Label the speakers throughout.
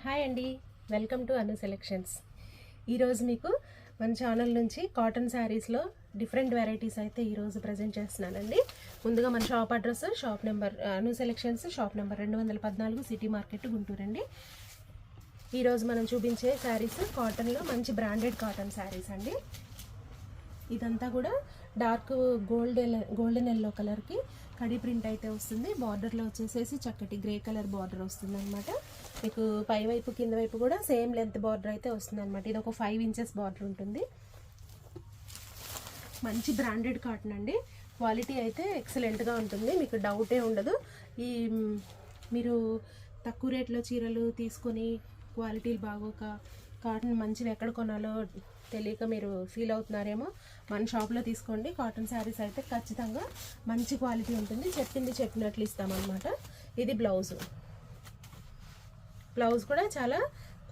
Speaker 1: Hi అండి, welcome to Anu selections. ఈరోజు మీకు మన ఛానల్ నుంచి కాటన్ శారీస్లో డిఫరెంట్ వెరైటీస్ అయితే ఈరోజు ప్రజెంట్ చేస్తున్నానండి. ముందుగా మన shop address, shop number Anu selections, shop number 214 city market, Guntur అండి. ఈరోజు మనం చూపించే శారీస్ కాటన్లో మంచి బ్రాండెడ్ కాటన్ శారీస్ అండి. ఇదంతా కూడా డార్క్ గోల్డెన్ ఎల్లో కలర్కి కడి ప్రింట్ అయితే వస్తుంది. బార్డర్లో వచ్చేసేసి చక్కటి గ్రే కలర్ బార్డర్ వస్తుంది అనమాట. మీకు పై వైపు కింద వైపు కూడా సేమ్ లెంత్ బార్డర్ అయితే వస్తుంది అనమాట. ఇది ఒక 5 ఇంచెస్ బార్డర్ ఉంటుంది. మంచి బ్రాండెడ్ కాటన్ అండి. క్వాలిటీ అయితే ఎక్సలెంట్గా ఉంటుంది, మీకు డౌటే ఉండదు. ఈ మీరు తక్కువ రేట్లో చీరలు తీసుకొని క్వాలిటీలు బాగోక కాటన్ మంచివి ఎక్కడ కొనాలో తెలియక మీరు ఫీల్ అవుతున్నారేమో, మన షాప్లో తీసుకోండి. కాటన్ శారీస్ అయితే ఖచ్చితంగా మంచి క్వాలిటీ ఉంటుంది. చెప్పింది చెప్పినట్లు ఇస్తామన్నమాట. ఇది బ్లౌజ్ కూడా చాలా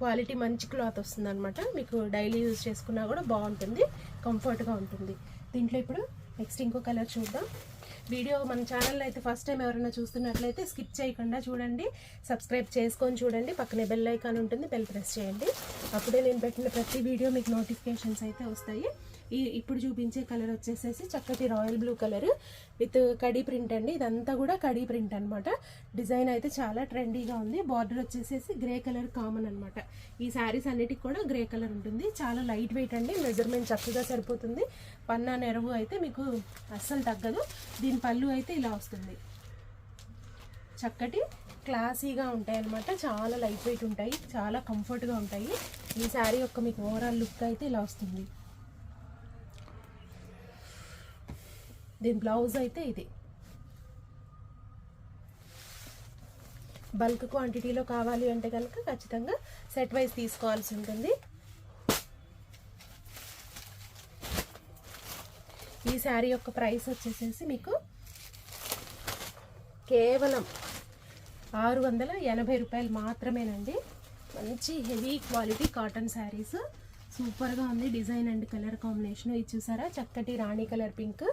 Speaker 1: క్వాలిటీ మంచి క్లాత్ వస్తుంది అనమాట. మీకు డైలీ యూజ్ చేసుకున్నా కూడా బాగుంటుంది, కంఫర్ట్గా ఉంటుంది. దీంట్లో ఇప్పుడు నెక్స్ట్ ఇంకో కలర్ చూద్దాం. వీడియో మన ఛానల్లో అయితే ఫస్ట్ టైం ఎవరైనా చూస్తున్నట్లయితే స్కిప్ చేయకుండా చూడండి, సబ్స్క్రైబ్ చేసుకొని చూడండి. పక్కనే బెల్ ఐకాన్ ఉంటుంది, బెల్ ప్రెస్ చేయండి. అప్పుడే నేను పెట్టిన ప్రతి వీడియో మీకు నోటిఫికేషన్స్ అయితే వస్తాయి. ఇప్పుడు చూపించే కలర్ వచ్చేసేసి చక్కటి royal blue colour with khadi print అండి. ఇదంతా కూడా కడీ ప్రింట్ అనమాట. డిజైన్ అయితే చాలా ట్రెండీగా ఉంది. బార్డర్ వచ్చేసేసి గ్రే కలర్ కామన్ అనమాట. ఈ శారీస్ అన్నిటికి కూడా గ్రే కలర్ ఉంటుంది. చాలా లైట్ వెయిట్ అండి, మెజర్మెంట్ చక్కగా సరిపోతుంది. పన్నా నెరవు అయితే మీకు అస్సలు తగ్గదు. దీని పళ్ళు అయితే ఇలా వస్తుంది. చక్కటి క్లాసీగా ఉంటాయి అనమాట. చాలా లైట్ వెయిట్ ఉంటాయి, చాలా కంఫర్ట్గా ఉంటాయి. ఈ శారీ యొక్క మీకు ఓవరాల్ లుక్ అయితే ఇలా వస్తుంది. దీని బ్లౌజ్ అయితే ఇది. బల్క్ క్వాంటిటీలో కావాలి అంటే కనుక ఖచ్చితంగా సెట్ వైజ్ తీసుకోవాల్సి ఉంటుంది. ఈ శారీ యొక్క ప్రైస్ వచ్చేసేసి మీకు కేవలం 680 రూపాయలు మాత్రమేనండి. మంచి హెవీ క్వాలిటీ కాటన్ శారీస్, సూపర్గా ఉంది. డిజైన్ అండ్ కలర్ కాంబినేషన్ ఇది చూసారా, చక్కటి రాణి కలర్ పింక్.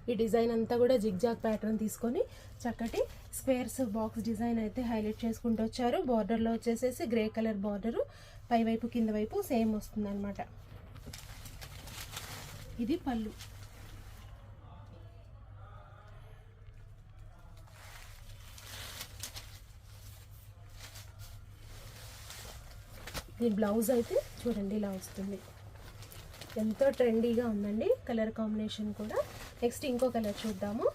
Speaker 1: ఈ డిజైన్ అంతా కూడా జిగ్జాగ్ ప్యాటర్న్ తీసుకొని చక్కటి స్క్వేర్స్ బాక్స్ డిజైన్ అయితే హైలైట్ చేసుకుంటూ వచ్చారు. బార్డర్లో వచ్చేసేసి గ్రే కలర్ బార్డరు, పై వైపు కింద వైపు సేమ్ వస్తుంది అనమాట. ఇది పళ్ళు. దీని బ్లౌజ్ అయితే చూడండి ఇలా వస్తుంది. ఎంతో ట్రెండీగా ఉందండి కలర్ కాంబినేషన్ కూడా. నెక్స్ట్ ఇంకో కలర్ చూద్దాము.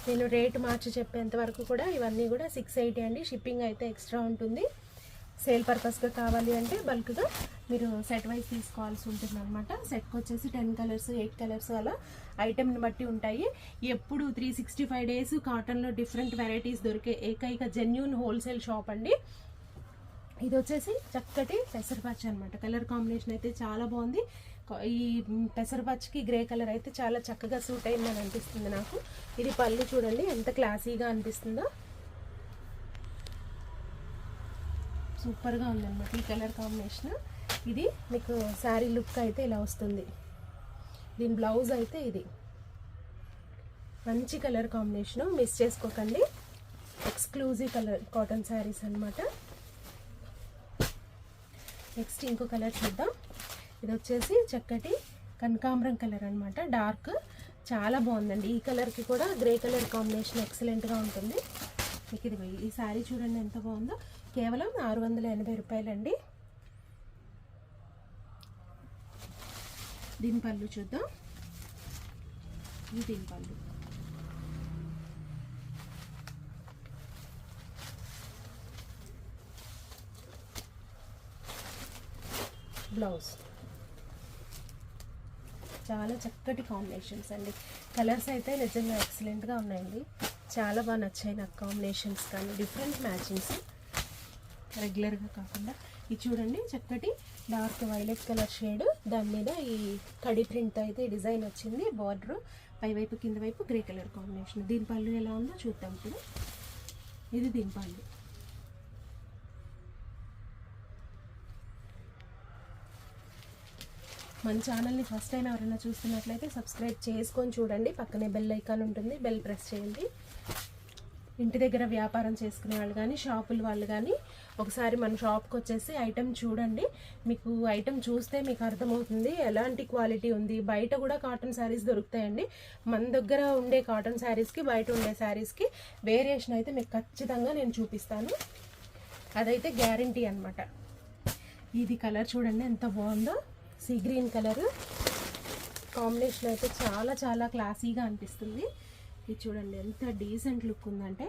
Speaker 1: నేను రేటు మార్చి చెప్పేంత వరకు కూడా ఇవన్నీ కూడా 680 అండి. షిప్పింగ్ అయితే ఎక్స్ట్రా ఉంటుంది. సేల్ పర్పస్గా కావాలి అంటే బల్క్గా మీరు సెట్ వైజ్ తీసుకోవాల్సి ఉంటుంది అనమాట. సెట్కి వచ్చేసి 10 కలర్స్ 8 కలర్స్ అలా ఐటెంని బట్టి ఉంటాయి. ఎప్పుడు 365 డేస్ కాటన్లో డిఫరెంట్ వెరైటీస్ దొరికే ఏకైక జెన్యూన్ హోల్సేల్ షాప్ అండి. ఇది వచ్చేసి చక్కటి పెసరపచ్చ అనమాట. కలర్ కాంబినేషన్ అయితే చాలా బాగుంది. ఈ పెసరపచ్చకి గ్రే కలర్ అయితే చాలా చక్కగా సూట్ అయిందని అనిపిస్తుంది నాకు. ఇది పళ్ళు చూడండి ఎంత క్లాసీగా అనిపిస్తుందో, సూపర్గా ఉందన్నమాట ఈ కలర్ కాంబినేషన్. ఇది మీకు శారీ లుక్ అయితే ఇలా వస్తుంది. దీని బ్లౌజ్ అయితే ఇది. మంచి కలర్ కాంబినేషను, మిస్ చేసుకోకండి. ఎక్స్క్లూజివ్ కలర్ కాటన్ శారీస్ అనమాట. నెక్స్ట్ ఇంకో కలర్ చూద్దాం. ఇది వచ్చేసి చక్కటి కనకాంబరం కలర్ అనమాట. డార్క్, చాలా బాగుందండి. ఈ కలర్కి కూడా గ్రే కలర్ కాంబినేషన్ ఎక్సలెంట్గా ఉంటుంది. మీకు ఇది ఈ శారీ చూడండి ఎంత బాగుందో. కేవలం 680 రూపాయలండి. దీని పళ్ళు చూద్దాం. దీని పళ్ళు బ్లౌజ్ చాలా చక్కటి కాంబినేషన్స్ అండి. కలర్స్ అయితే నిజంగా ఎక్సలెంట్గా ఉన్నాయండి. చాలా బాగా నచ్చాయి నాకు కాంబినేషన్స్, కానీ డిఫరెంట్ మ్యాచింగ్స్ రెగ్యులర్గా కాకుండా. ఇది చూడండి చక్కటి డార్క్ వైలెట్ కలర్ షేడ్, దాని మీద ఈ కడి ప్రింట్ అయితే డిజైన్ వచ్చింది. బార్డర్ పై వైపు కింద వైపు గ్రే కలర్ కాంబినేషన్. దీని పళ్ళు ఎలా ఉందో చూద్దాం ఇప్పుడు. ఇది దీని పళ్ళు. మన ఛానల్ని ఫస్ట్ టైం ఎవరైనా చూస్తున్నట్లయితే సబ్స్క్రైబ్ చేసుకొని చూడండి. పక్కనే బెల్ ఐకాన్ ఉంటుంది, బెల్ ప్రెస్ చేయండి. ఇంటి దగ్గర వ్యాపారం చేసుకునే వాళ్ళు కానీ షాపుల వాళ్ళు కానీ ఒకసారి మన షాప్కి వచ్చేసి ఐటెం చూడండి. మీకు ఐటెం చూస్తే మీకు అర్థమవుతుంది ఎలాంటి క్వాలిటీ ఉంది. బయట కూడా కాటన్ శారీస్ దొరుకుతాయండి. మన దగ్గర ఉండే కాటన్ శారీస్కి బయట ఉండే శారీస్కి వేరియేషన్ అయితే మీకు ఖచ్చితంగా నేను చూపిస్తాను. అదైతే గ్యారంటీ అనమాట. ఇది కలర్ చూడండి ఎంత బాగుందో, సీ గ్రీన్ కలర్ కాంబినేషన్ అయితే చాలా చాలా క్లాసీగా అనిపిస్తుంది. ఇది చూడండి ఎంత డీసెంట్ లుక్ ఉందంటే.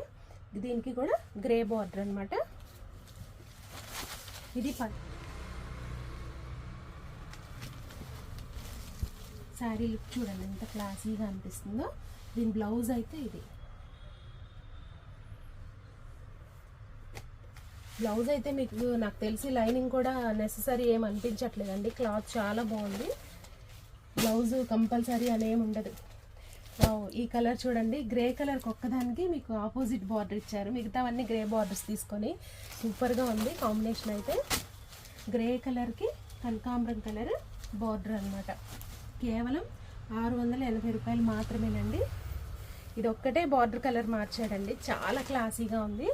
Speaker 1: దీనికి కూడా గ్రే బార్డర్ అనమాట. ఇది శారీ లుక్ చూడండి ఎంత క్లాసీగా అనిపిస్తుందో. దీని బ్లౌజ్ అయితే ఇది. బ్లౌజ్ అయితే మీకు నాకు తెలిసి లైనింగ్ కూడా నెససరీ ఏం అనిపించట్లేదండి. క్లాత్ చాలా బాగుంది. బ్లౌజ్ కంపల్సరీ అనేమి ఉండదు. ఈ కలర్ చూడండి, గ్రే కలర్కి ఒక్కదానికి మీకు ఆపోజిట్ బార్డర్ ఇచ్చారు. మిగతావన్నీ గ్రే బార్డర్స్ తీసుకొని సూపర్గా ఉంది కాంబినేషన్ అయితే. గ్రే కలర్కి కనకాంబరం కలర్ బార్డర్ అనమాట. కేవలం 680 రూపాయలు మాత్రమేనండి. ఇది ఒక్కటే బార్డర్ కలర్ మార్చాడండి. చాలా క్లాసీగా ఉంది.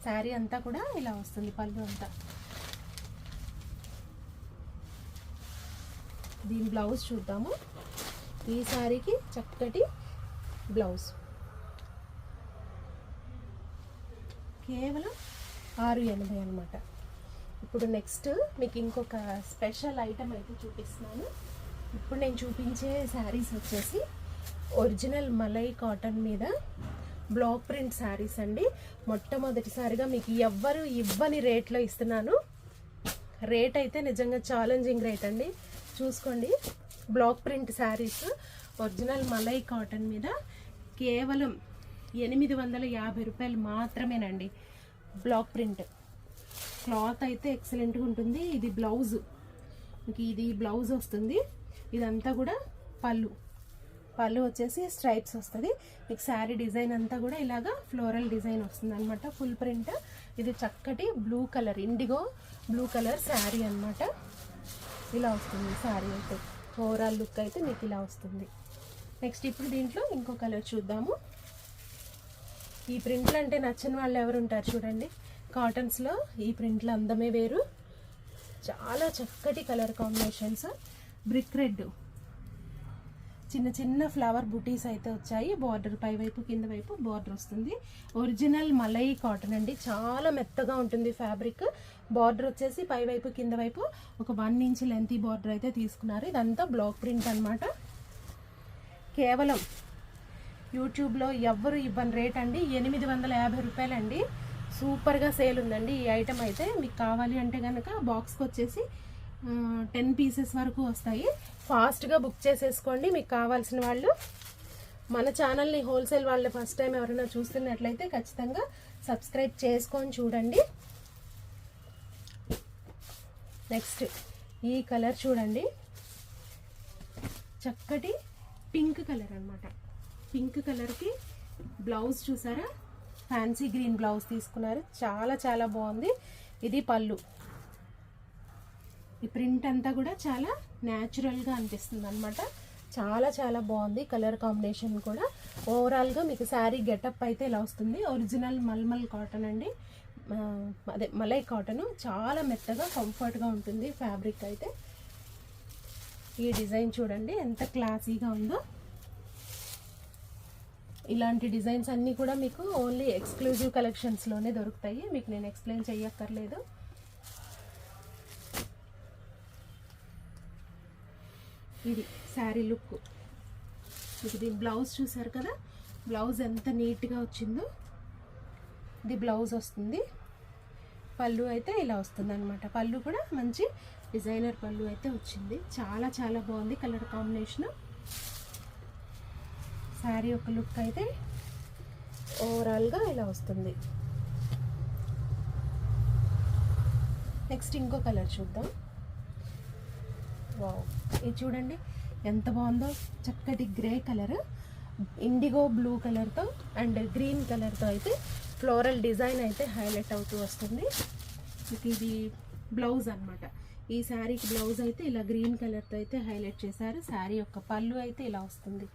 Speaker 1: శారీ అంతా కూడా ఇలా వస్తుంది, పళ్ళు అంతా. దీని బ్లౌజ్ చూద్దాము. ఈ శారీకి చక్కటి బ్లౌజ్ కేవలం 680 అనమాట. ఇప్పుడు నెక్స్ట్ మీకు ఇంకొక స్పెషల్ ఐటమ్ అయితే చూపిస్తున్నాను. ఇప్పుడు నేను చూపించే శారీస్ వచ్చేసి ఒరిజినల్ మలై కాటన్ మీద బ్లాక్ ప్రింట్ శారీస్ అండి. మొట్టమొదటిసారిగా మీకు ఎవ్వరు ఇవ్వని రేట్లో ఇస్తున్నాను. రేట్ అయితే నిజంగా ఛాలెంజింగ్ రేట్ అండి. చూసుకోండి, బ్లాక్ ప్రింట్ శారీస్ ఒరిజినల్ మలై కాటన్ మీద కేవలం 850 రూపాయలు మాత్రమేనండి. బ్లాక్ ప్రింట్ క్లాత్ అయితే ఎక్సలెంట్గా ఉంటుంది. ఇది బ్లౌజ్, ఇది బ్లౌజ్ వస్తుంది. ఇదంతా కూడా పళ్ళు వచ్చేసి స్ట్రైప్స్ వస్తుంది. మీకు శారీ డిజైన్ అంతా కూడా ఇలాగా ఫ్లోరల్ డిజైన్ వస్తుంది అనమాట. Full print. ఇది చక్కటి blue colour, IndiGo blue colour sari అనమాట. ఇలా వస్తుంది శారీ అయితే. ఓవరాల్ లుక్ అయితే మీకు ఇలా వస్తుంది. నెక్స్ట్ ఇప్పుడు దీంట్లో ఇంకో కలర్ చూద్దాము. ఈ ప్రింట్లు అంటే నచ్చని వాళ్ళు ఎవరు ఉంటారు చూడండి. కాటన్స్లో ఈ ప్రింట్ల అందమే వేరు. చాలా చక్కటి కలర్ కాంబినేషన్స్. బ్రిక్ రెడ్, చిన్న చిన్న ఫ్లవర్ బుటీస్ అయితే వచ్చాయి. బార్డర్ పై వైపు కింద వైపు బార్డర్ వస్తుంది. ఒరిజినల్ మలై కాటన్ అండి. చాలా మెత్తగా ఉంటుంది ఫ్యాబ్రిక్. బార్డర్ వచ్చేసి పై వైపు కింద వైపు ఒక 1 ఇంచ్ లెంతీ బార్డర్ అయితే తీసుకున్నారు. ఇదంతా బ్లాక్ ప్రింట్ అనమాట. కేవలం యూట్యూబ్లో ఎవ్వరు ఇవ్వని రేట్ అండి. 850 రూపాయలండి. సూపర్గా సేల్ ఉందండి ఈ ఐటమ్ అయితే. మీకు కావాలి అంటే కనుక బాక్స్కి వచ్చేసి 10 పీసెస్ వరకు వస్తాయి. ఫాస్ట్గా బుక్ చేసేసుకోండి మీకు కావాల్సిన వాళ్ళు. మన ఛానల్ని హోల్సేల్ వాళ్ళు ఫస్ట్ టైం ఎవరైనా చూస్తున్నట్లయితే ఖచ్చితంగా సబ్స్క్రైబ్ చేసుకొని చూడండి. నెక్స్ట్ ఈ కలర్ చూడండి, చక్కటి పింక్ కలర్ అనమాట. పింక్ కలర్కి బ్లౌజ్ చూసారా, ఫ్యాన్సీ గ్రీన్ బ్లౌజ్ తీసుకున్నారు. చాలా చాలా బాగుంది. ఇది పళ్ళు. ఈ ప్రింట్ అంతా కూడా చాలా న్యాచురల్గా అనిపిస్తుంది అనమాట. చాలా చాలా బాగుంది కలర్ కాంబినేషన్ కూడా. ఓవరాల్గా మీకు శారీ గెటప్ అయితే ఇలా వస్తుంది. ఒరిజినల్ మల్మల్ కాటన్ అండి, అదే మలై కాటన్. చాలా మెత్తగా కంఫర్ట్గా ఉంటుంది ఫ్యాబ్రిక్ అయితే. ఈ డిజైన్ చూడండి ఎంత క్లాసీగా ఉందో. ఇలాంటి డిజైన్స్ అన్నీ కూడా మీకు ఓన్లీ ఎక్స్క్లూజివ్ కలెక్షన్స్లోనే దొరుకుతాయి. మీకు నేను ఎక్స్ప్లెయిన్ చేయక్కర్లేదు. ఇది శారీ లుక్. మీకు దీని బ్లౌజ్ చూసారు కదా, బ్లౌజ్ ఎంత నీట్గా వచ్చిందో. ఇది బ్లౌజ్ వస్తుంది. పళ్ళు అయితే ఇలా వస్తుంది అనమాట. పళ్ళు కూడా మంచి డిజైనర్ పళ్ళు అయితే వచ్చింది. చాలా చాలా బాగుంది కలర్ కాంబినేషన్. శారీ ఒక లుక్ అయితే ఓవరాల్గా ఇలా వస్తుంది. నెక్స్ట్ ఇంకో కలర్ చూద్దాం. వావ్, ఇది చూడండి ఎంత బాగుందో. చక్కటి గ్రే కలర్, ఇండిగో బ్లూ కలర్తో అండ్ గ్రీన్ కలర్తో అయితే ఫ్లోరల్ డిజైన్ అయితే హైలైట్ అవుతూ వస్తుంది. ఇది బ్లౌజ్ అనమాట. ఈ శారీకి బ్లౌజ్ అయితే ఇలా గ్రీన్ కలర్తో అయితే హైలైట్ చేశారు. శారీ యొక్క పళ్ళు అయితే ఇలా వస్తుంది.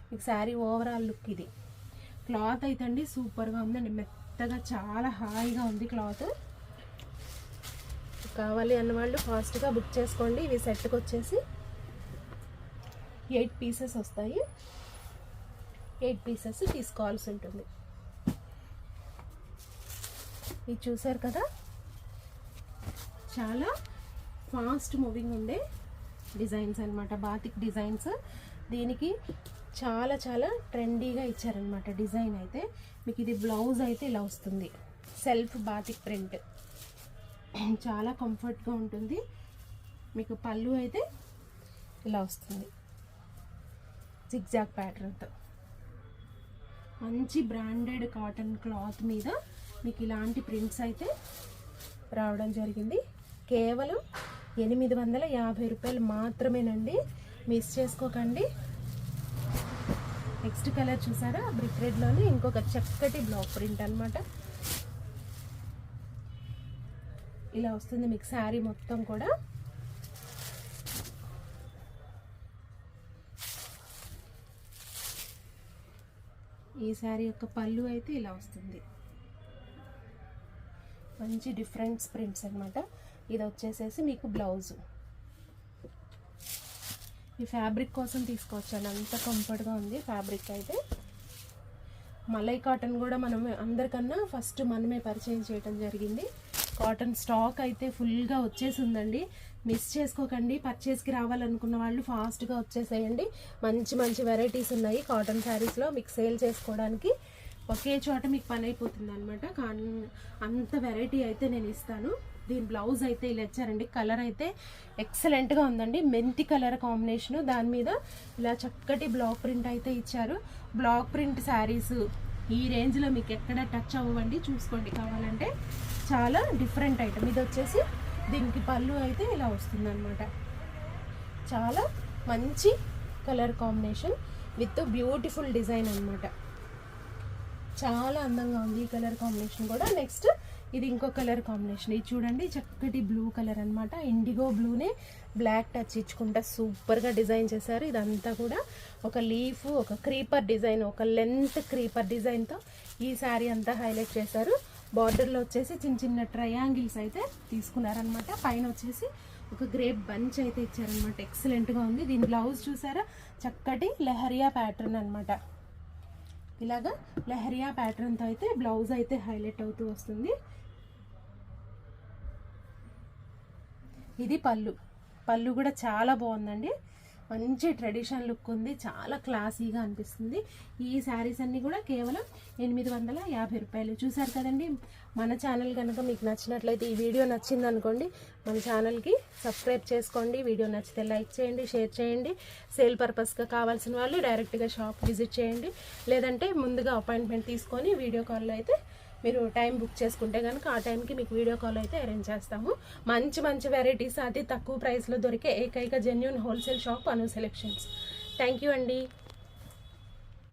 Speaker 1: మీకు శారీ ఓవరాల్ లుక్ ఇది. క్లాత్ అయితే అండి సూపర్గా ఉందండి, మెత్తగా చాలా హాయిగా ఉంది క్లాత్. కావాలి అన్నవాళ్ళు ఫాస్ట్గా బుక్ చేసుకోండి. ఇవి సెట్కి వచ్చేసి 8 పీసెస్ వస్తాయి. 8 పీసెస్ తీసుకోవాల్సి ఉంటుంది. ఇది చూసారు కదా, చాలా ఫాస్ట్ మూవింగ్ ఉండే డిజైన్స్ అనమాట, బాతిక్ డిజైన్స్. దీనికి చాలా చాలా ట్రెండీగా ఇచ్చారనమాట డిజైన్ అయితే. మీకు ఇది బ్లౌజ్ అయితే ఇలా వస్తుంది, సెల్ఫ్ బాతిక్ ప్రింట్, చాలా కంఫర్ట్గా ఉంటుంది. మీకు పళ్ళు అయితే ఇలా వస్తుంది జిగ్జాగ్ ప్యాటర్న్తో. మంచి బ్రాండెడ్ కాటన్ క్లాత్ మీద మీకు ఇలాంటి ప్రింట్స్ అయితే రావడం జరిగింది. కేవలం 850 రూపాయలు మాత్రమేనండి, మిస్ చేసుకోకండి. నెక్స్ట్ కలర్ చూసారా, బ్రిక్ రెడ్లోనే ఇంకొక చక్కటి బ్లాక్ ప్రింట్ అనమాట. ఇలా వస్తుంది మీకు శారీ మొత్తం కూడా. ఈ శారీ యొక్క పళ్ళు అయితే ఇలా వస్తుంది, మంచి డిఫరెంట్ ప్రింట్స్ అనమాట. ఇది వచ్చేసేసి మీకు బ్లౌజ్. ఈ ఫ్యాబ్రిక్ కోసం తీసుకొచ్చాను, అంత కంఫర్ట్గా ఉంది ఫ్యాబ్రిక్ అయితే. మలై కాటన్ కూడా మనం అందరికన్నా ఫస్ట్ మనమే పరిచయం చేయడం జరిగింది. కాటన్ స్టాక్ అయితే ఫుల్గా వచ్చేసిందండి, మిస్ చేసుకోకండి. పర్చేస్కి రావాలనుకున్న వాళ్ళు ఫాస్ట్గా వచ్చేసేయండి. మంచి మంచి వెరైటీస్ ఉన్నాయి కాటన్ శారీస్లో, మీకు సేల్ చేసుకోవడానికి ఒకే చోట మీకు పని అయిపోతుంది అనమాట. కానీ అంత వెరైటీ అయితే నేను ఇస్తాను. దీని బ్లౌజ్ అయితే ఇలా ఇచ్చారండి, కలర్ అయితే ఎక్సలెంట్గా ఉందండి, మెంతి కలర్ కాంబినేషను. దాని మీద ఇలా చక్కటి బ్లాక్ ప్రింట్ అయితే ఇచ్చారు. బ్లాక్ ప్రింట్ శారీస్ ఈ రేంజ్లో మీకు ఎక్కడ టచ్ అవ్వండి, చూసుకోండి కావాలంటే. చాలా డిఫరెంట్ ఐటమ్. ఇది వచ్చేసి దీనికి పళ్ళు అయితే ఇలా వస్తుంది అనమాట. చాలా మంచి colour combination with beautiful design అనమాట. చాలా అందంగా ఉంది ఈ కలర్ కాంబినేషన్ కూడా. నెక్స్ట్ ఇది ఇంకో కలర్ కాంబినేషన్, ఇది చూడండి చక్కటి బ్లూ కలర్ అనమాట. ఇండిగో బ్లూనే బ్లాక్ టచ్ ఇచ్చుకుంటా సూపర్గా డిజైన్ చేశారు. ఇదంతా కూడా ఒక లీఫ్, ఒక క్రీపర్ డిజైన్, ఒక లెంత్ క్రీపర్ డిజైన్తో ఈ శారీ అంతా హైలైట్ చేశారు. బార్డర్లో వచ్చేసి చిన్న చిన్న ట్రయాంగిల్స్ అయితే తీసుకున్నారనమాట. పైన వచ్చేసి ఒక గ్రేప్ బంచ్ అయితే ఇచ్చారనమాట, ఎక్సలెంట్గా ఉంది. దీని బ్లౌజ్ చూసారా, చక్కటి లెహరియా ప్యాటర్న్ అనమాట. ఇలాగా లెహరియా ప్యాటర్న్తో అయితే బ్లౌజ్ అయితే హైలైట్ అవుతూ వస్తుంది. ఇది పళ్ళు. పళ్ళు కూడా చాలా బాగుందండి, మంచి ట్రెడిషనల్ లుక్ ఉంది, చాలా క్లాసీగా అనిపిస్తుంది. ఈ శారీస్ అన్నీ కూడా కేవలం 850 రూపాయలు. చూసారు కదండి. మన ఛానల్ కనుక మీకు నచ్చినట్లయితే, ఈ వీడియో నచ్చింది అనుకోండి, మన ఛానల్కి సబ్స్క్రైబ్ చేసుకోండి. వీడియో నచ్చితే లైక్ చేయండి, షేర్ చేయండి. సేల్ పర్పస్గా కావాల్సిన వాళ్ళు డైరెక్ట్గా షాప్ విజిట్ చేయండి, లేదంటే ముందుగా అపాయింట్మెంట్ తీసుకొని వీడియో కాల్లో అయితే మీరు టైం బుక్ చేసుకుంటే కనుక ఆ టైంకి మీకు వీడియో కాల్ అయితే అరేంజ్ చేస్తాము. మంచి మంచి వెరైటీస్ అతి తక్కువ ప్రైస్లో దొరికే ఏకైక genuine wholesale shop Anu selections. Thank you అండి.